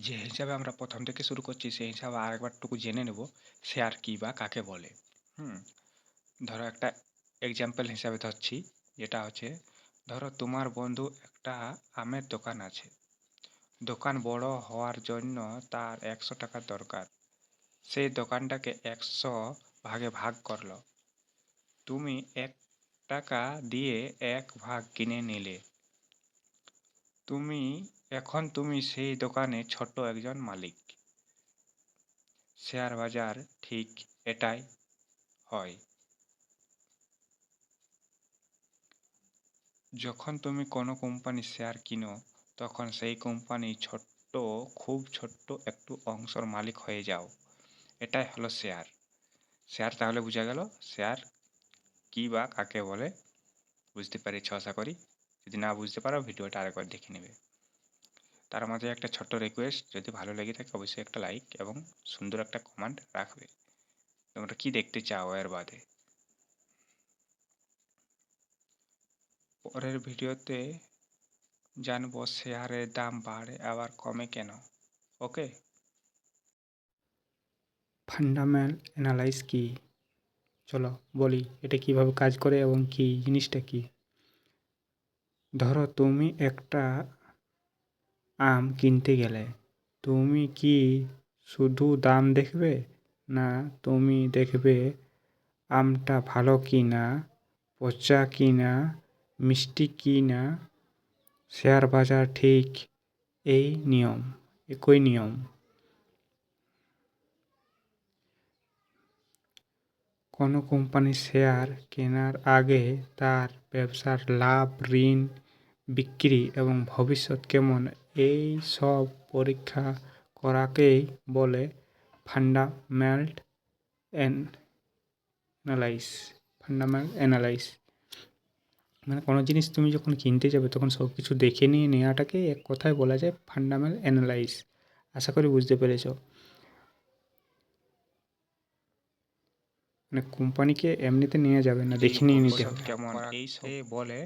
যে হিসাবে আমরা প্রথম থেকে শুরু করছি সেই হিসাবে আরেকবারটুকু জেনে নেব শেয়ার কি বা কাকে বলে। হুম ধরো একটা এক্সাম্পল হিসাবে ধরছি, যেটা হচ্ছে ধরো তোমার বন্ধু একটা আমের দোকান আছে। দোকান বড় হওয়ার জন্য তার 100 টাকা দরকার। সেই দোকানটাকে 100 ভাগে ভাগ করলো। তুমি 1 টাকা দিয়ে 1 ভাগ কিনে নিলে। তুমি সেই দোকানে ছোট্ট একজন মালিক। শেয়ার বাজার ঠিক এটাই হয়। যখন তুমি কোনো কোম্পানির শেয়ার কিনো, তখন সেই কোম্পানি খুব ছোট্ট একটু অংশের মালিক হয়ে যাও। এটাই হলো শেয়ার। শেয়ার তাহলে বোঝা গেল শেয়ার কি বা কাকে বলে। বুঝতে পেরেছ আশা করি। যদি না বুঝতে পারো ভিডিওটা আরেকবার দেখে নেবে। তার মাঝে একটা ছোট্ট রিকোয়েস্ট, যদি ভালো লেগে থাকে অবশ্যই একটা লাইক এবং সুন্দর একটা কমেন্ট রাখবে। তোমরা কি দেখতে চাও এর বাদে। পরের ভিডিওতে জানবো শেয়ারের দাম বাড়ে আবার কমে কেন। ওকে। ফান্ডামেন্টাল অ্যানালাইস কি? চলো বলি এটা কিভাবে কাজ করে এবং কি জিনিসটা কি। ধরো তুমি একটা আম কিনতে গেলে, তুমি কি শুধু দাম দেখবে, না তুমি দেখবে আমটা ভালো কিনা, পচা কিনা, মিষ্টি কিনা। শেয়ার বাজার ঠিক একই নিয়ম। কোনো কোম্পানির শেয়ার কেনার আগে তার ব্যবসার লাভ, ঋণ, বিক্রি এবং ভবিষ্যৎ কেমন এই সব পরীক্ষা করাকেই বলে ফান্ডামেন্টাল অ্যানালাইস। মানে কোনো জিনিস তুমি যখন কিনতে যাবে তখন সব কিছু দেখে নিয়ে নেওয়াটাকে এক কথায় বলা যায় ফান্ডামেন্টাল অ্যানালাইস। আশা করি বুঝতে পেরেছ। মানে কোম্পানিকে এমনিতে নিয়ে যাবে না, দেখে নিয়ে নিতে হবে। কেমন এই সব বলে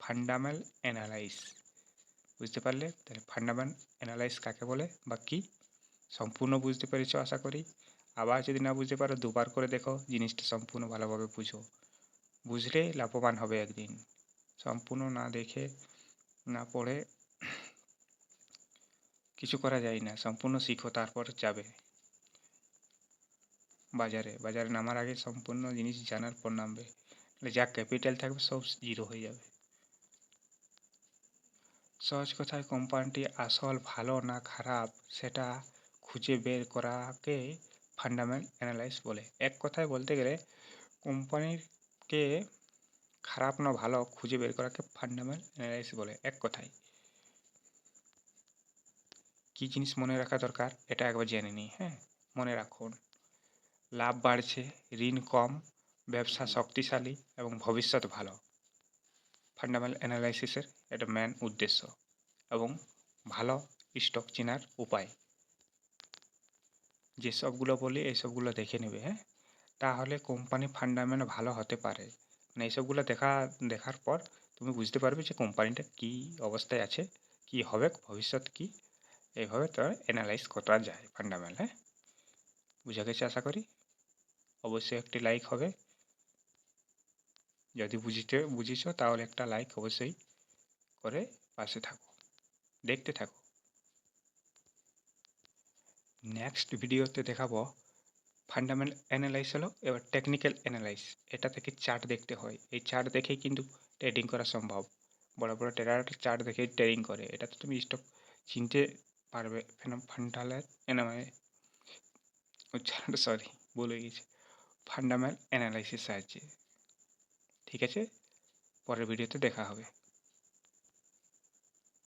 ফান্ডামেন্টাল অ্যানালাইস। বুঝতে পারলে তাহলে ফান্ডামেন্টাল অ্যানালাইস কাকে বলে বা কি সম্পূর্ণ বুঝতে পেরেছ আশা করি। আবার যদি না বুঝতে পারো দুবার করে দেখো, জিনিসটা সম্পূর্ণ ভালোভাবে বুঝো। বুঝলে লাভবান হবে একদিন। সম্পূর্ণ না দেখে না পড়ে কিছু করা যায় না। সম্পূর্ণ শিখো তারপর যাবে বাজারে নামার আগে সম্পূর্ণ জিনিস জানার পর নামবে। যা ক্যাপিটাল থাকবে সব জিরো হয়ে যাবে। সহজ কথায় কোম্পানিটি আসল ভালো না খারাপ সেটা খুঁজে বের করাকে ফান্ডামেন্টাল অ্যানালাইস বলে। এক কথায় বলতে গেলে কোম্পানিকে খারাপ না ভালো খুঁজে বের করাকে ফান্ডামেন্টাল অ্যানালাইস বলে এক কথায়। কি জিনিস মনে রাখা দরকার এটা একবার জেনে নিই। হ্যাঁ, মনে রাখুন লাভ বাড়ছে, ঋণ কম, ব্যবসা শক্তিশালী এবং ভবিষ্যৎ ভালো। ফান্ডামেন্টাল অ্যানালাইসিসের এটা মেন উদ্দেশ্য এবং ভালো স্টক চেনার উপায়। যেসবগুলো বলি এইসবগুলো দেখে নেবে। হ্যাঁ, তাহলে কোম্পানি ফান্ডামেন্ট ভালো হতে পারে। মানে এইসবগুলো দেখার পর তুমি বুঝতে পারবে যে কোম্পানিটা কী অবস্থায় আছে, কি হবে ভবিষ্যৎ কি। এইভাবে তার অ্যানালাইজ করা যায় ফান্ডামেন্টাল। হ্যাঁ, বুঝা গেছে আশা করি। অবশ্যই একটি লাইক হবে। যদি বুঝেছ তাহলে একটা লাইক অবশ্যই করে পাশে থাকো, দেখতে থাকো। নেক্সট ভিডিওতে দেখাবো ফান্ডামেন্টাল অ্যানালাইস হলো এবার টেকনিক্যাল অ্যানালাইস। এটা থেকে চার্ট দেখতে হয়। এই চার্ট দেখেই কিন্তু ট্রেডিং করা সম্ভব। বড় বড় ট্রেডার চার্ট দেখেই ট্রেডিং করে। এটাতে তুমি স্টক চিনতে পারবে। ভুল হয়ে গেছে। ফান্ডামেন্টাল অ্যানালাইসিস সাহায্যে। ঠিক আছে, পরের ভিডিওতে দেখা হবে।